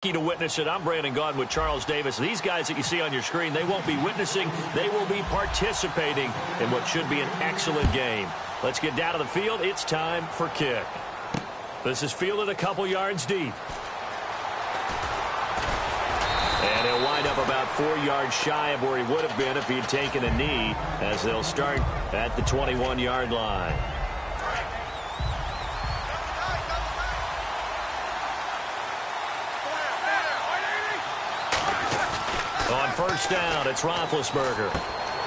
To witness it. I'm Brandon Gaudin with Charles Davis. These guys that you see on your screen, they won't be witnessing. They will be participating in what should be an excellent game. Let's get down to the field. It's time for kick. This is fielded a couple yards deep. And he'll wind up about 4 yards shy of where he would have been if he had taken a knee, as they'll start at the 21-yard line. On first down, it's Roethlisberger.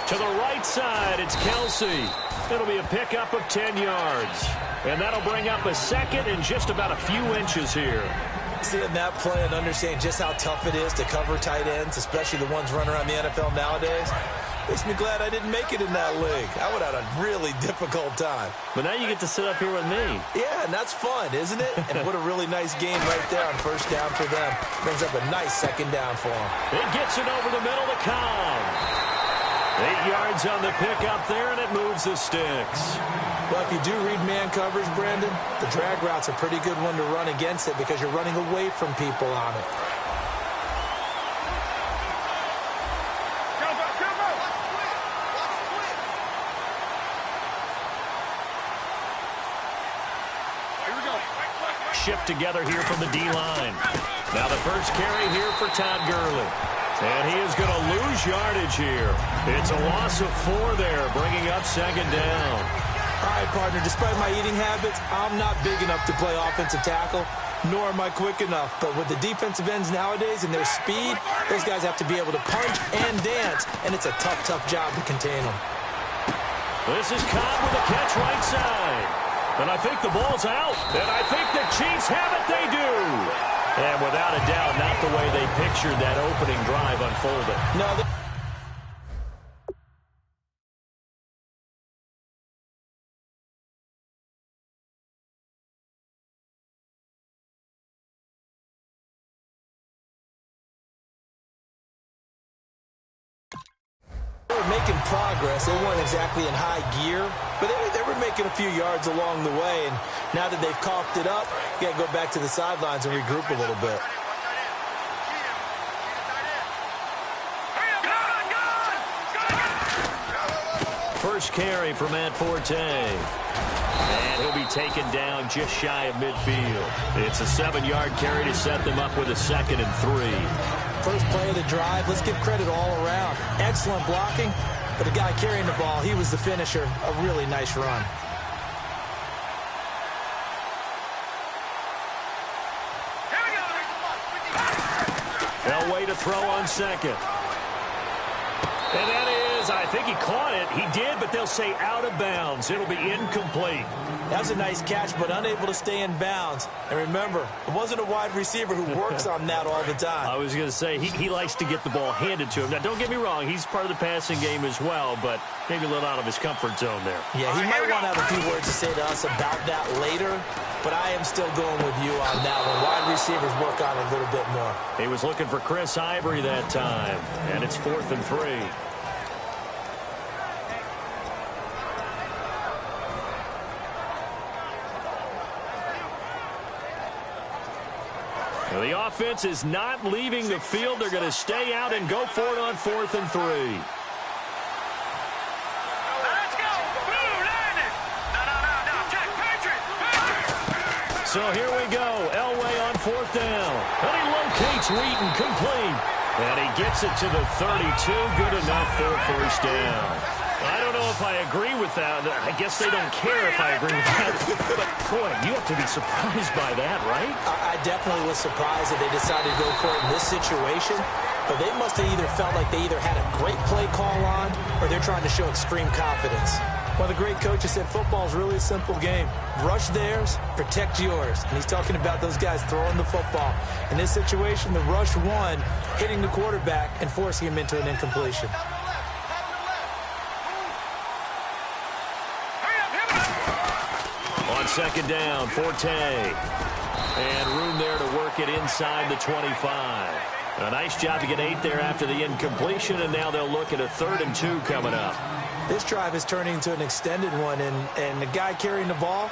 To the right side, it's Kelsey. It'll be a pickup of 10 yards. And that'll bring up a second and just about a few inches here. Seeing that play and understanding just how tough it is to cover tight ends, especially the ones running around the NFL nowadays, makes me glad I didn't make it in that league. I would have had a really difficult time. But now you get to sit up here with me. Yeah, and that's fun, isn't it? And what a really nice game right there on first down for them. Brings up a nice second down for them. It gets it over the middle to Cobb. 8 yards on the pickup there, and it moves the sticks. Well, if you do read man coverage, Brandon, the drag route's a pretty good one to run against it because you're running away from people on it. Shift together here from the D-line. Now the first carry here for Todd Gurley. And he is going to lose yardage here. It's a loss of 4 there, bringing up second down. All right, partner, despite my eating habits, I'm not big enough to play offensive tackle, nor am I quick enough. But with the defensive ends nowadays and their speed, those guys have to be able to punch and dance, and it's a tough, tough job to contain them. This is Cobb with a catch right side. And I think the ball's out. And I think the Chiefs have it. They do. And without a doubt, not the way they pictured that opening drive unfolded. No, they were making progress. They weren't exactly in high gear, but they were making a few yards along the way. And now that they've coughed it up, you got to go back to the sidelines and regroup a little bit. First carry for Matt Forte. And he'll be taken down just shy of midfield. It's a 7-yard carry to set them up with a 2nd and 3. First play of the drive, let's give credit all around. Excellent blocking, but the guy carrying the ball, he was the finisher. A really nice run. Elway to throw on second. And that is, I think he caught it. He did, but they'll say out of bounds. It'll be incomplete. That was a nice catch, but unable to stay in bounds. And remember, it wasn't a wide receiver who works on that all the time. I was going to say, he likes to get the ball handed to him. Now, don't get me wrong. He's part of the passing game as well, but maybe a little out of his comfort zone there. Yeah, he might want to have a few words to say to us about that later, but I am still going with you on that one. Wide receivers work on it a little bit more. He was looking for Chris Ivory that time, and it's 4th and 3. The offense is not leaving the field. They're going to stay out and go for it on 4th and 3. So here we go. Elway on 4th down. And he locates Wheaton, complete. And he gets it to the 32. Good enough for a first down. I don't know if I agree with that. I guess they don't care if I agree with that. But, boy, you have to be surprised by that, right? I definitely was surprised that they decided to go for it in this situation. But they must have either felt like they either had a great play call on or they're trying to show extreme confidence. One of the great coaches said football is really a simple game. Rush theirs, protect yours. And he's talking about those guys throwing the football. In this situation, the rush won, hitting the quarterback and forcing him into an incompletion. On second down, Forte. And room there to work it inside the 25. A nice job to get 8 there after the incompletion, and now they'll look at a 3rd and 2 coming up. This drive is turning into an extended one, and the guy carrying the ball,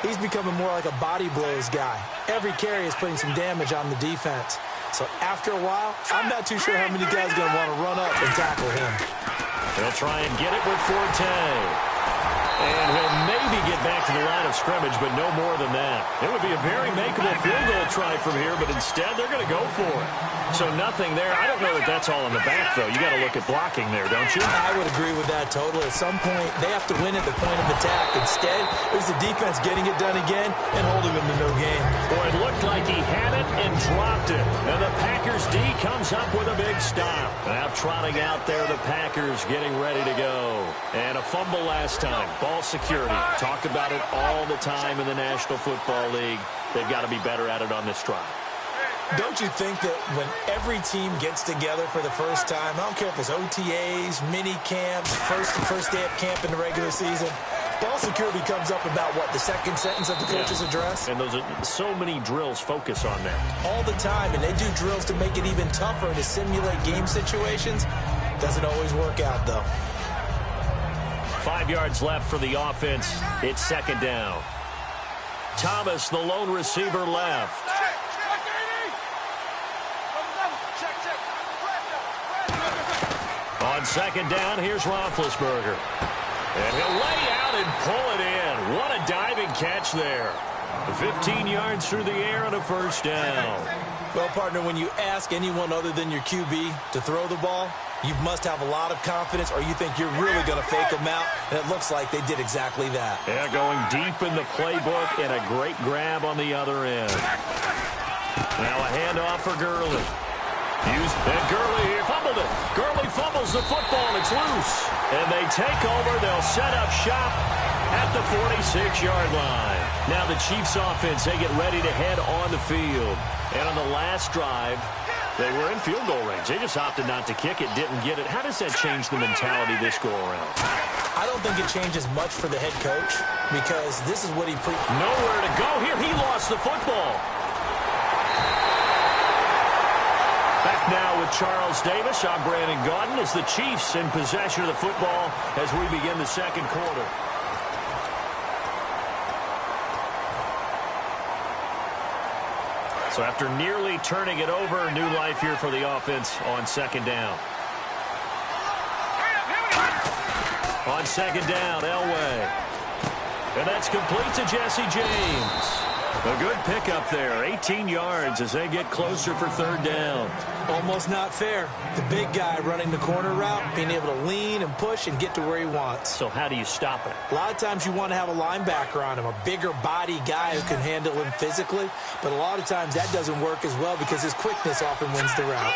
he's becoming more like a body blows guy. Every carry is putting some damage on the defense. So after a while, I'm not too sure how many guys are going to want to run up and tackle him. They'll try and get it with Forte. And he'll maybe get back to the line of scrimmage, but no more than that. It would be a very makeable field goal try from here, but instead they're going to go for it. So nothing there. I don't know that that's all in the back, though. You got to look at blocking there, don't you? I would agree with that totally. At some point, they have to win at the point of attack. Instead, it was the defense getting it done again and holding them to no gain. Boy, it looked like he had it and dropped it. And the Packers D comes up with a big stop. Now trotting out there, the Packers getting ready to go. And a fumble last time. Ball security. Talk about it all the time in the National Football League. They've got to be better at it on this drive. Don't you think that when every team gets together for the first time, I don't care if it's OTAs, mini camps, first day of camp in the regular season, ball security comes up about, what, the second sentence of the coach's address? And those are so many drills focus on that. All the time, and they do drills to make it even tougher to simulate game situations. Doesn't always work out, though. 5 yards left for the offense. It's second down. Thomas, the lone receiver, left. On second down, here's Roethlisberger. And he'll lay out and pull it in. What a diving catch there. 15 yards through the air and a first down. Well, partner, when you ask anyone other than your QB to throw the ball, you must have a lot of confidence, or you think you're really going to fake them out, and it looks like they did exactly that. Yeah, going deep in the playbook and a great grab on the other end. Now a handoff for Gurley. And Gurley here fumbled it. Gurley fumbles the football. It's loose. And they take over. They'll set up shop at the 46-yard line. Now the Chiefs offense, they get ready to head on the field. And on the last drive, they were in field goal range. They just opted not to kick it, didn't get it. How does that change the mentality this go-around? I don't think it changes much for the head coach because this is what he nowhere to go here. He lost the football. Back now with Charles Davis. I'm Brandon Gaudin as the Chiefs in possession of the football as we begin the second quarter. So after nearly turning it over, new life here for the offense on second down. On second down, Elway. And that's complete to Jesse James. A good pickup there, 18 yards as they get closer for third down. Almost not fair. The big guy running the corner route, being able to lean and push and get to where he wants. So how do you stop it? A lot of times you want to have a linebacker on him, a bigger body guy who can handle him physically. But a lot of times that doesn't work as well because his quickness often wins the route.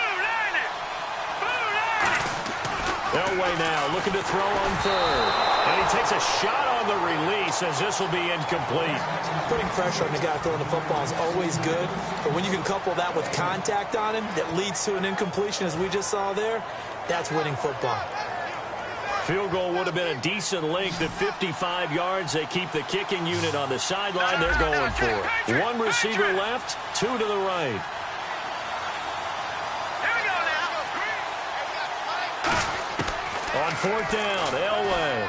Elway now looking to throw on third. And he takes a shot on the release as this will be incomplete. Putting pressure on the guy throwing the football is always good. But when you can couple that with contact on him that leads to an incompletion as we just saw there, that's winning football. Field goal would have been a decent length at 55 yards. They keep the kicking unit on the sideline. They're going for it. One receiver left, two to the right. On fourth down, Elway.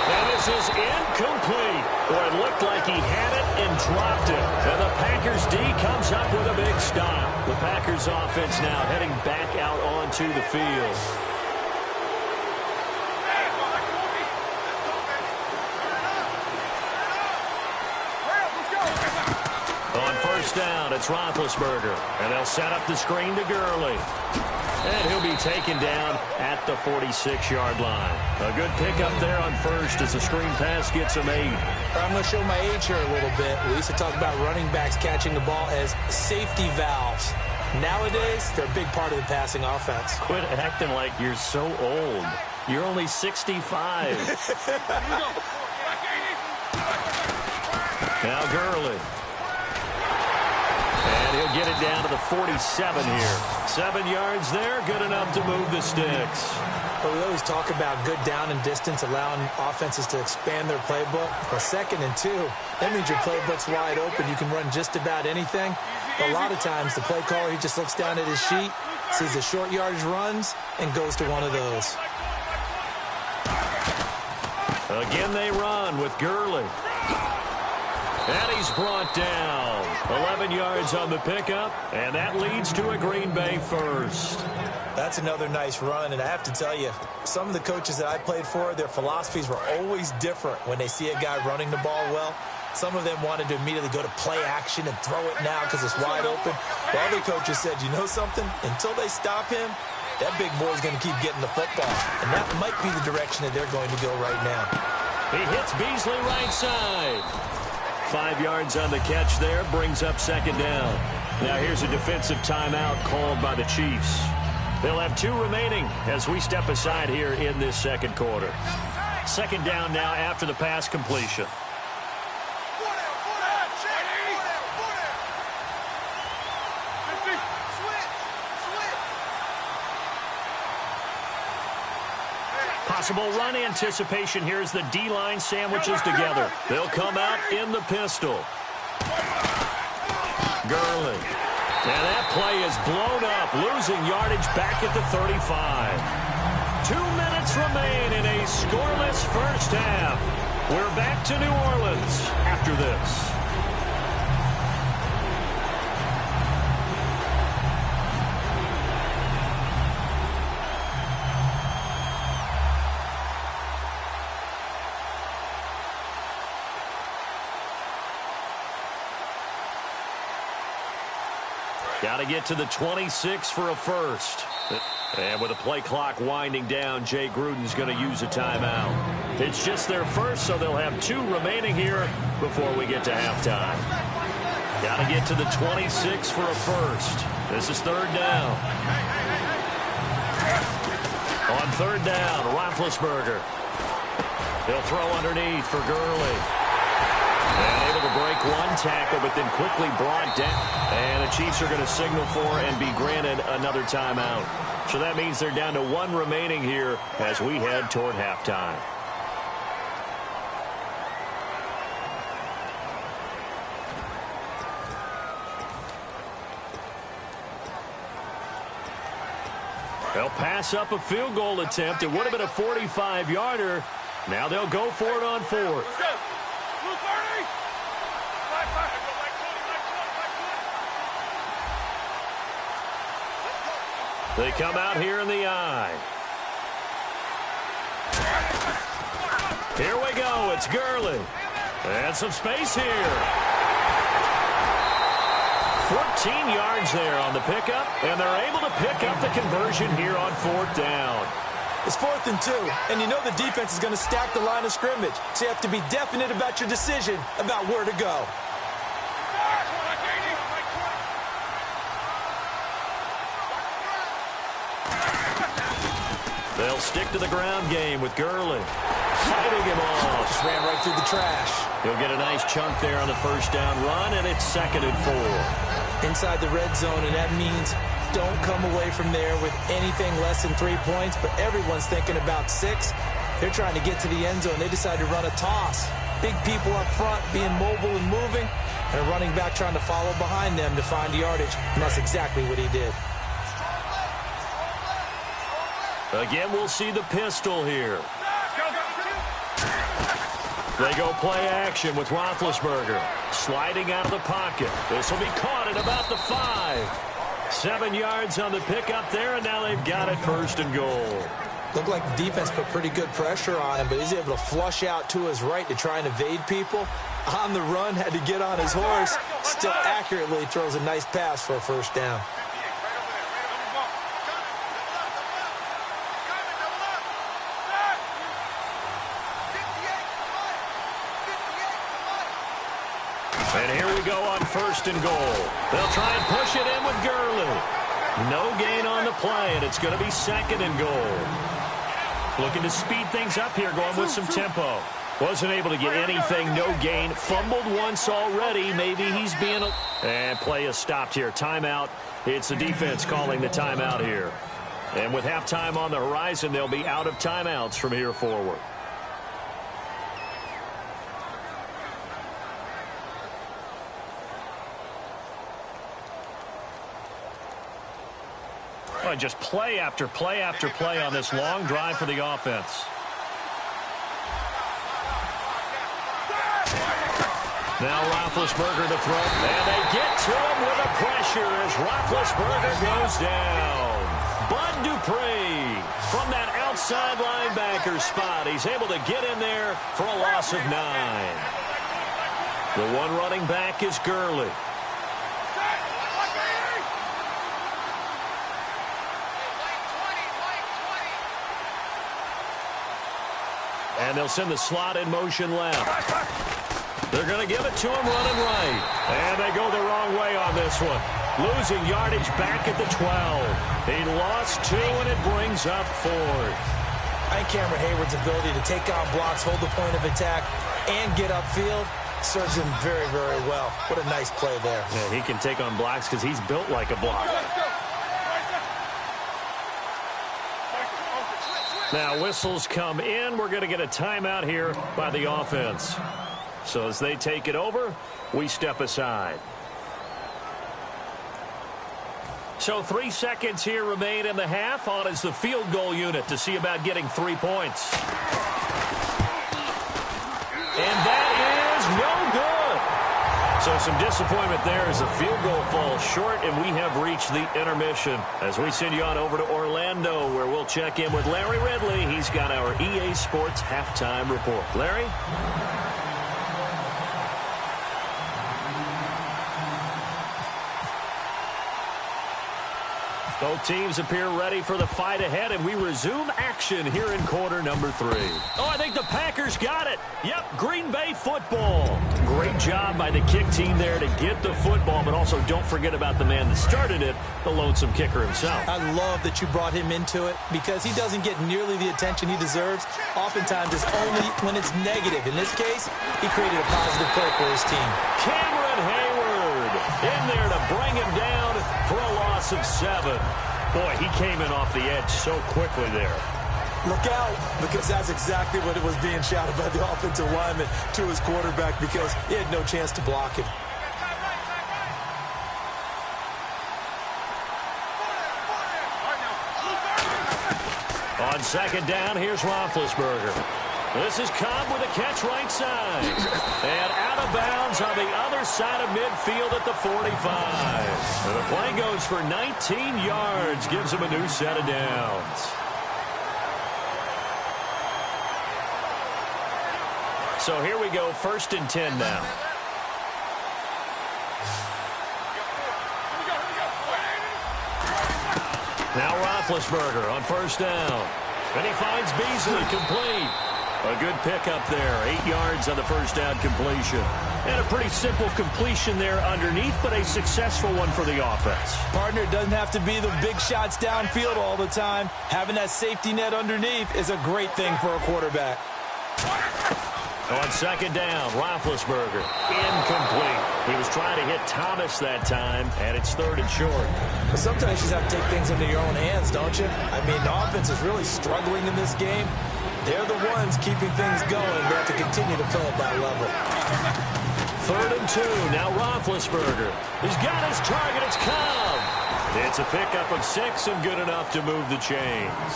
And this is incomplete. Boy, it looked like he had it and dropped it. And the Packers D comes up with a big stop. The Packers offense now heading back out onto the field. On first down, it's Roethlisberger. And they'll set up the screen to Gurley. And he'll be taken down at the 46-yard line. A good pickup there on first as the screen pass gets him 8. I'm going to show my age here a little bit. We used to talk about running backs catching the ball as safety valves. Nowadays, they're a big part of the passing offense. Quit acting like you're so old. You're only 65. Now Gurley. And he'll get it down to the 47 here. 7 yards there, good enough to move the sticks. But we always talk about good down and distance, allowing offenses to expand their playbook. But 2nd and 2, that means your playbook's wide open. You can run just about anything. But a lot of times, the play caller, he just looks down at his sheet, sees the short yardage runs, and goes to one of those. Again, they run with Gurley. And he's brought down. 11 yards on the pickup, and that leads to a Green Bay first. That's another nice run, and I have to tell you, some of the coaches that I played for, their philosophies were always different when they see a guy running the ball well. Some of them wanted to immediately go to play action and throw it now because it's wide open. While other coaches said, you know something? Until they stop him, that big boy's going to keep getting the football. And that might be the direction that they're going to go right now. He hits Beasley right side. 5 yards on the catch there, brings up second down. Now here's a defensive timeout called by the Chiefs. They'll have 2 remaining as we step aside here in this second quarter. Second down now after the pass completion. Possible run anticipation here as the D-line sandwiches together. They'll come out in the pistol. Gurley. And that play is blown up, losing yardage back at the 35. 2 minutes remain in a scoreless first half. We're back to New Orleans after this. Got to get to the 26 for a first. And with the play clock winding down, Jay Gruden's going to use a timeout. It's just their first, so they'll have 2 remaining here before we get to halftime. Got to get to the 26 for a first. This is third down. On third down, Roethlisberger. He'll throw underneath for Gurley. And able to break one tackle, but then quickly brought down. And the Chiefs are going to signal for and be granted another timeout. So that means they're down to 1 remaining here as we head toward halftime. They'll pass up a field goal attempt. It would have been a 45-yarder. Now they'll go for it on 4th. They come out here in the eye. Here we go. It's Gurley. And some space here. 14 yards there on the pickup, and they're able to pick up the conversion here on 4th down. It's 4th and 2, and you know the defense is going to stack the line of scrimmage, so you have to be definite about your decision about where to go. They'll stick to the ground game with Gurley. Fighting him off. Just ran right through the trash. He'll get a nice chunk there on the first down run, and it's 2nd and 4. Inside the red zone, and that means don't come away from there with anything less than 3 points, but everyone's thinking about 6. They're trying to get to the end zone. They decide to run a toss. Big people up front being mobile and moving, and a running back trying to follow behind them to find yardage, and that's exactly what he did. Again, we'll see the pistol here. They go play action with Roethlisberger. Sliding out of the pocket. This will be caught at about the 5. 7 yards on the pickup there, and now they've got it 1st and goal. Looked like the defense put pretty good pressure on him, but he's able to flush out to his right to try and evade people. On the run, had to get on his horse. Still accurately throws a nice pass for a first down. And here we go on 1st and goal. They'll try and push it in with Gurley. No gain on the play, and it's going to be 2nd and goal. Looking to speed things up here, going with some tempo. Wasn't able to get anything, no gain. Fumbled once already. Maybe he's being... And play is stopped here. Timeout. It's the defense calling the timeout here. And with halftime on the horizon, they'll be out of timeouts from here forward. Just play after play after play on this long drive for the offense. Now Roethlisberger to throw, and they get to him with the pressure as Roethlisberger goes down. Bud Dupree from that outside linebacker spot. He's able to get in there for a loss of 9. The one running back is Gurley. And they'll send the slot in motion left. They're going to give it to him running right. And they go the wrong way on this one. Losing yardage back at the 12. He lost 2, and it brings up 4th. I think Cameron Hayward's ability to take on blocks, hold the point of attack, and get upfield serves him very, very well. What a nice play there. Yeah, he can take on blocks because he's built like a block. Now whistles come in. We're going to get a timeout here by the offense. So as they take it over, we step aside. So 3 seconds here remain in the half. On is the field goal unit to see about getting 3 points. And that is no good. So some disappointment there as the field goal falls short, and we have reached the intermission. As we send you on over to Orlando, where we'll check in with Larry Ridley. He's got our EA Sports halftime report. Larry? Both teams appear ready for the fight ahead, and we resume action here in quarter number 3. Oh, I think the Packers got it. Yep, Green Bay football. Great job by the kick team there to get the football, but also don't forget about the man that started it, the lonesome kicker himself. I love that you brought him into it because he doesn't get nearly the attention he deserves. Oftentimes, it's only when it's negative. In this case, he created a positive play for his team. Cameron Hayward in there to bring him down for a loss of 7. Boy, he came in off the edge so quickly there. Look out, because that's exactly what it was being shouted by the offensive lineman to his quarterback because he had no chance to block him. On second down, here's Roethlisberger. This is Cobb with a catch right side. And out of bounds on the other side of midfield at the 45. And the play goes for 19 yards. Gives him a new set of downs. So here we go, 1st and 10 now. Now Roethlisberger on 1st down. And he finds Beasley complete. A good pickup there. 8 yards on the 1st down completion. And a pretty simple completion there underneath, but a successful one for the offense. Partner, it doesn't have to be the big shots downfield all the time. Having that safety net underneath is a great thing for a quarterback. On 2nd down, Roethlisberger incomplete. He was trying to hit Thomas that time, and it's 3rd and short. But sometimes you just have to take things into your own hands, don't you? I mean, the offense is really struggling in this game. They're the ones keeping things going. They have to continue to play at that level. 3rd and 2. Now Roethlisberger. He's got his target. It's Cobb. It's a pickup of 6 and good enough to move the chains.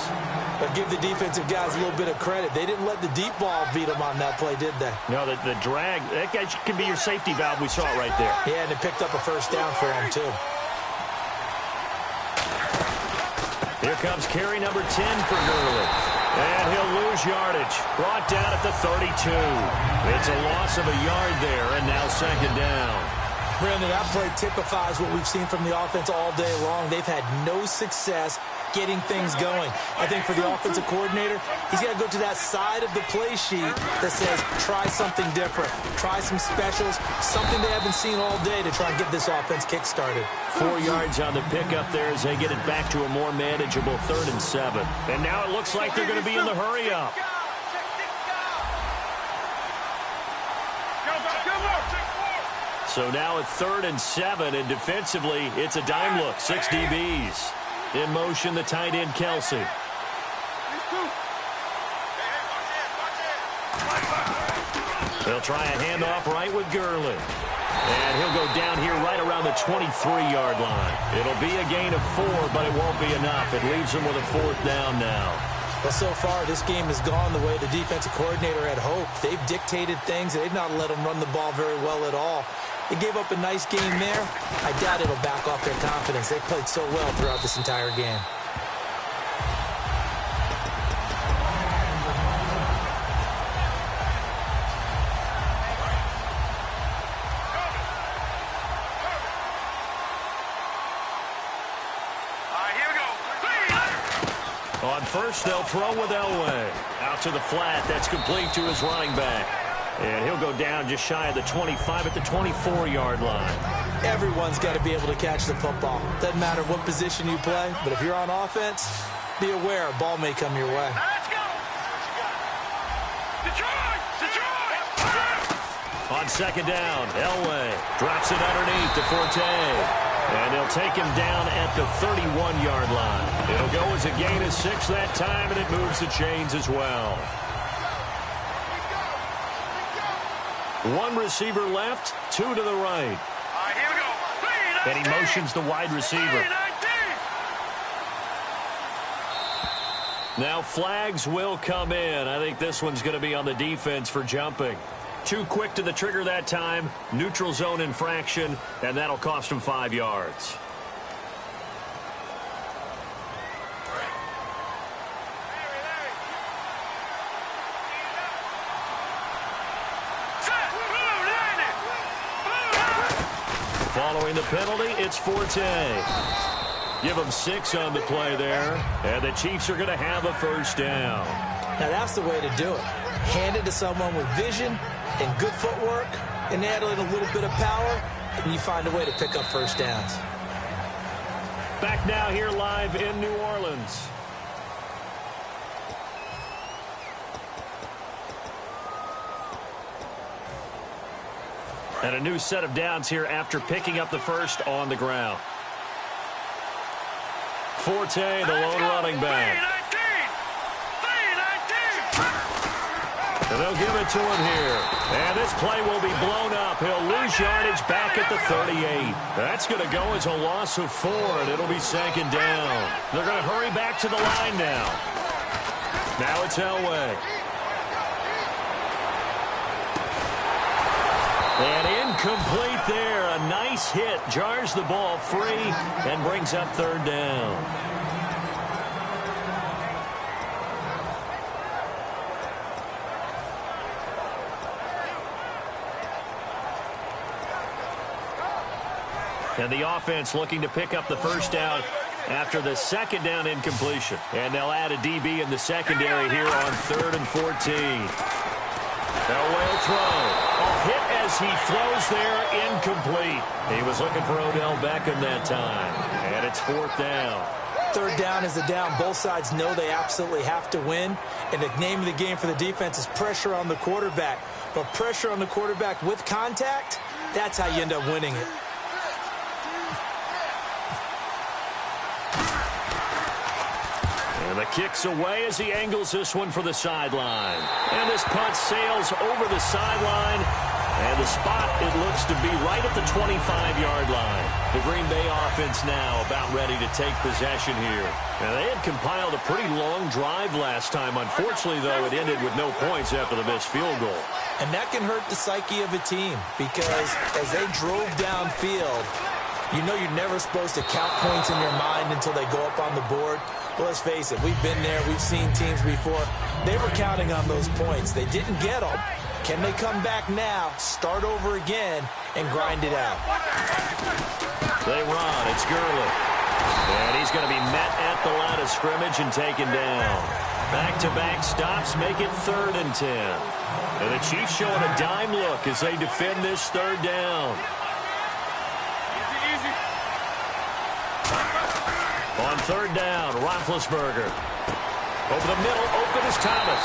But give the defensive guys a little bit of credit. They didn't let the deep ball beat them on that play, did they? No, the drag, that guy can be your safety valve. We saw it right there. Yeah, and it picked up a 1st down for him, too. Here comes carry number 10 for Gurley. And he'll lose yardage. Brought down at the 32. It's a loss of a yard there, and now 2nd down. Brandon, that play typifies what we've seen from the offense all day long. They've had no success getting things going. I think for the offensive coordinator, he's got to go to that side of the play sheet that says, try something different. Try some specials, something they haven't seen all day to try and get this offense kick-started. 4 yards on the pickup there as they get it back to a more manageable 3rd and 7. And now it looks like they're going to be in the hurry-up. So now it's 3rd and 7, and defensively, it's a dime look. 6 DBs. In motion, the tight end, Kelsey. They'll try a handoff right with Gurley. And he'll go down here right around the 23-yard line. It'll be a gain of 4, but it won't be enough. It leaves him with a 4th down now. Well, so far, this game has gone the way the defensive coordinator had hoped. They've dictated things. They've not let them run the ball very well at all. They gave up a nice game there. I doubt it'll back off their confidence. They played so well throughout this entire game. On first, they'll throw with Elway. Out to the flat. That's complete to his running back. And he'll go down just shy of the 25 at the 24-yard line. Everyone's got to be able to catch the football. Doesn't matter what position you play, but if you're on offense, be aware a ball may come your way. Let's go! Detroit! On second down, Elway drops it underneath to Forte. And they'll take him down at the 31-yard line. It'll go as a gain of 6 that time, and it moves the chains as well. One receiver left, 2 to the right. Here we go. And he motions the wide receiver. Now flags will come in. I think this one's going to be on the defense for jumping. Too quick to the trigger that time. Neutral zone infraction, and that'll cost him 5 yards. Following the penalty, it's Forte. Give him 6 on the play there, and the Chiefs are going to have a first down. Now that's the way to do it. Hand it to someone with vision and good footwork, and add in a little bit of power, and you find a way to pick up first downs. Back now here live in New Orleans. And a new set of downs here after picking up the first on the ground. Forte, the lone running back. And they'll give it to him here. And this play will be blown up. He'll lose yardage back at the 38. That's going to go as a loss of 4, and it'll be second down. They're going to hurry back to the line now. Now it's Elway. And incomplete there. A nice hit. Jars the ball free and brings up third down. And the offense looking to pick up the first down after the second down incompletion. And they'll add a DB in the secondary here on 3rd and 14. Elway will throw. A hit as he throws there, incomplete. He was looking for Odell Beckham that time. And it's 4th down. Third down is the down. Both sides know they absolutely have to win. And the name of the game for the defense is pressure on the quarterback. But pressure on the quarterback with contact, that's how you end up winning it. And the kick's away as he angles this one for the sideline. And this punt sails over the sideline. And the spot, it looks to be right at the 25-yard line. The Green Bay offense now about ready to take possession here. Now, they had compiled a pretty long drive last time. Unfortunately, though, it ended with no points after the missed field goal. And that can hurt the psyche of a team because as they drove downfield, you know you're never supposed to count points in your mind until they go up on the board. But let's face it, we've been there. We've seen teams before. They were counting on those points. They didn't get them. Can they come back now, start over again, and grind it out? They run. It's Gurley. And he's going to be met at the line of scrimmage and taken down. Back-to-back stops make it 3rd and 10. And the Chiefs showing a dime look as they defend this 3rd down. On 3rd down, Roethlisberger. Over the middle, open is Thomas.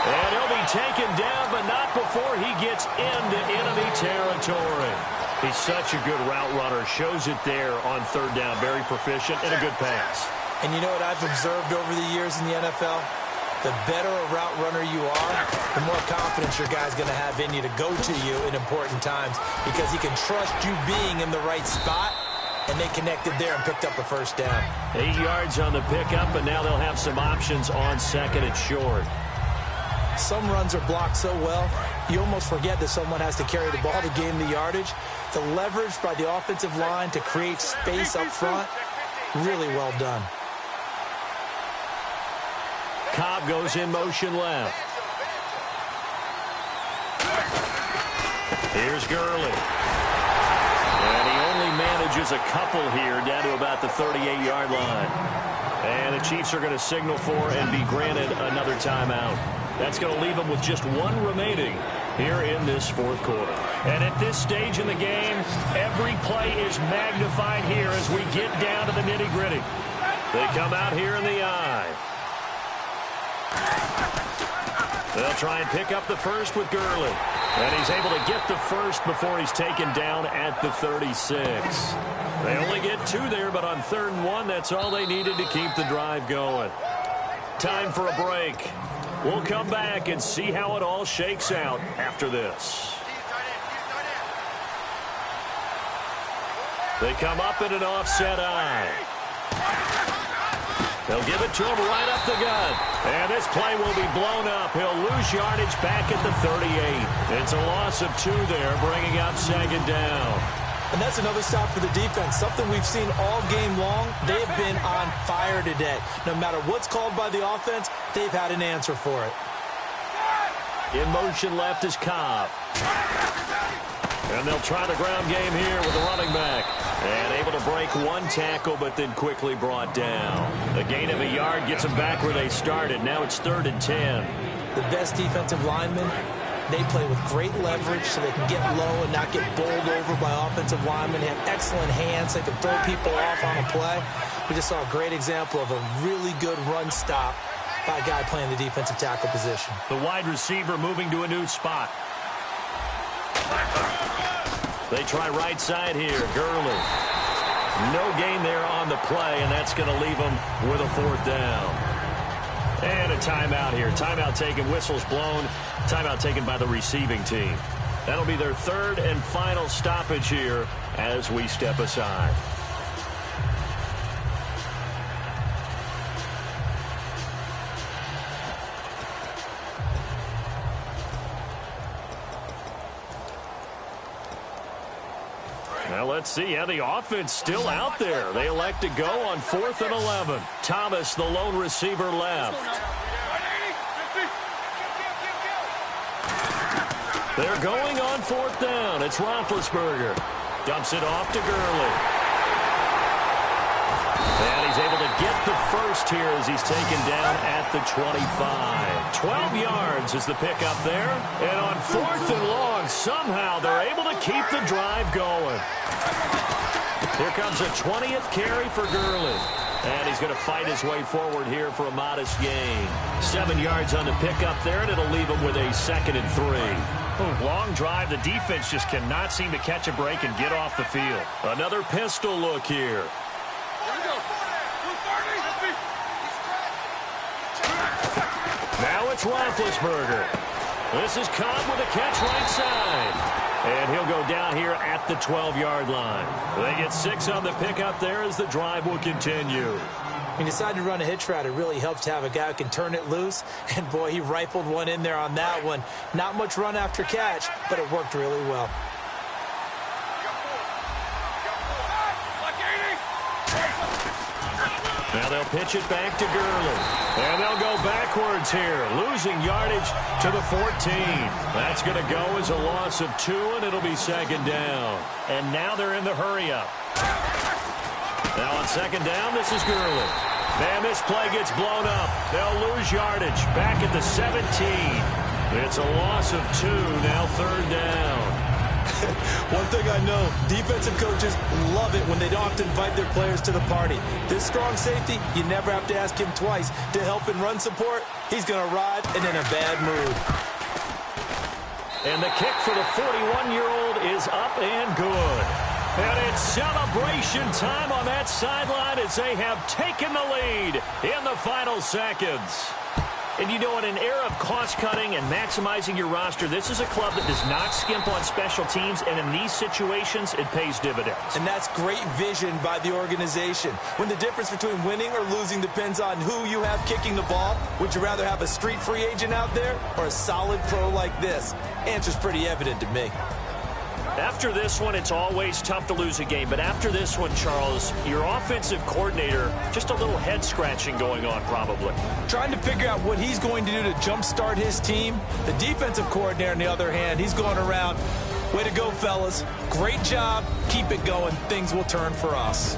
And he'll be taken down, but not before he gets into enemy territory. He's such a good route runner. Shows it there on 3rd down. Very proficient and a good pass. And you know what I've observed over the years in the NFL? The better a route runner you are, the more confidence your guy's going to have in you to go to you in important times because he can trust you being in the right spot and they connected there and picked up a first down. 8 yards on the pickup, and now they'll have some options on second and short. Some runs are blocked so well, you almost forget that someone has to carry the ball to gain the yardage. The leverage by the offensive line to create space up front, really well done. Cobb goes in motion left. Here's Gurley. And he only manages a couple here down to about the 38-yard line. And the Chiefs are going to signal for and be granted another timeout. That's going to leave them with just one remaining here in this fourth quarter. And at this stage in the game, every play is magnified here as we get down to the nitty-gritty. They come out here in the eye. They'll try and pick up the first with Gurley. And he's able to get the first before he's taken down at the 36. They only get 2 there, but on 3rd and 1, that's all they needed to keep the drive going. Time for a break. We'll come back and see how it all shakes out after this. They come up in an offset eye. They'll give it to him right up the gut. And this play will be blown up. He'll lose yardage back at the 38. It's a loss of 2 there, bringing up 2nd down. And that's another stop for the defense, something we've seen all game long. They've been on fire today. No matter what's called by the offense, they've had an answer for it. In motion left is Cobb. And they'll try the ground game here with the running back. And able to break 1 tackle, but then quickly brought down. A gain of a yard gets them back where they started. Now it's 3rd and 10. The best defensive linemen, they play with great leverage so they can get low and not get bowled over by offensive linemen. They have excellent hands. They can throw people off on a play. We just saw a great example of a really good run stop by a guy playing the defensive tackle position. The wide receiver moving to a new spot. They try right side here. Gurley. No gain there on the play, and that's going to leave them with a 4th down. And a timeout here. Timeout taken, whistles blown. Timeout taken by the receiving team. That'll be their 3rd and final stoppage here as we step aside. Now let's see. Yeah, the offense still out there. They elect to go on 4th and 11. Thomas, the lone receiver, left. They're going on 4th down. It's Roethlisberger. Dumps it off to Gurley. And he's able to get the first here as he's taken down at the 25. 12 yards is the pickup there. And on 4th and long, somehow they're able to keep the drive going. Here comes a 20th carry for Gurley. And he's going to fight his way forward here for a modest gain. 7 yards on the pickup there, and it'll leave him with a 2nd and 3. Long drive. The defense just cannot seem to catch a break and get off the field. Another pistol look here. Now it's Roethlisberger. This is Cobb with a catch right side. And he'll go down here at the 12-yard line. They get 6 on the pickup there as the drive will continue. When you decide to run a hitch route, it really helps to have a guy who can turn it loose. And, boy, he rifled one in there on that one. Not much run after catch, but it worked really well. Now they'll pitch it back to Gurley. And they'll go backwards here, losing yardage to the 14. That's going to go as a loss of 2, and it'll be 2nd down. And now they're in the hurry-up. Now on 2nd down, this is Gurley. And this play gets blown up. They'll lose yardage back at the 17. It's a loss of 2, now 3rd down. One thing I know, defensive coaches love it when they don't have to invite their players to the party. This strong safety, you never have to ask him twice to help in run support. He's going to ride and in a bad mood. And the kick for the 41-year-old is up and good. And it's celebration time on that sideline as they have taken the lead in the final seconds. And you know, in an era of cost-cutting and maximizing your roster, this is a club that does not skimp on special teams, and in these situations, it pays dividends. And that's great vision by the organization. When the difference between winning or losing depends on who you have kicking the ball, would you rather have a street free agent out there or a solid pro like this? Answer's pretty evident to me. After this one, it's always tough to lose a game. But after this one, Charles, your offensive coordinator, just a little head-scratching going on probably. Trying to figure out what he's going to do to jumpstart his team. The defensive coordinator, on the other hand, he's going around. Way to go, fellas. Great job. Keep it going. Things will turn for us.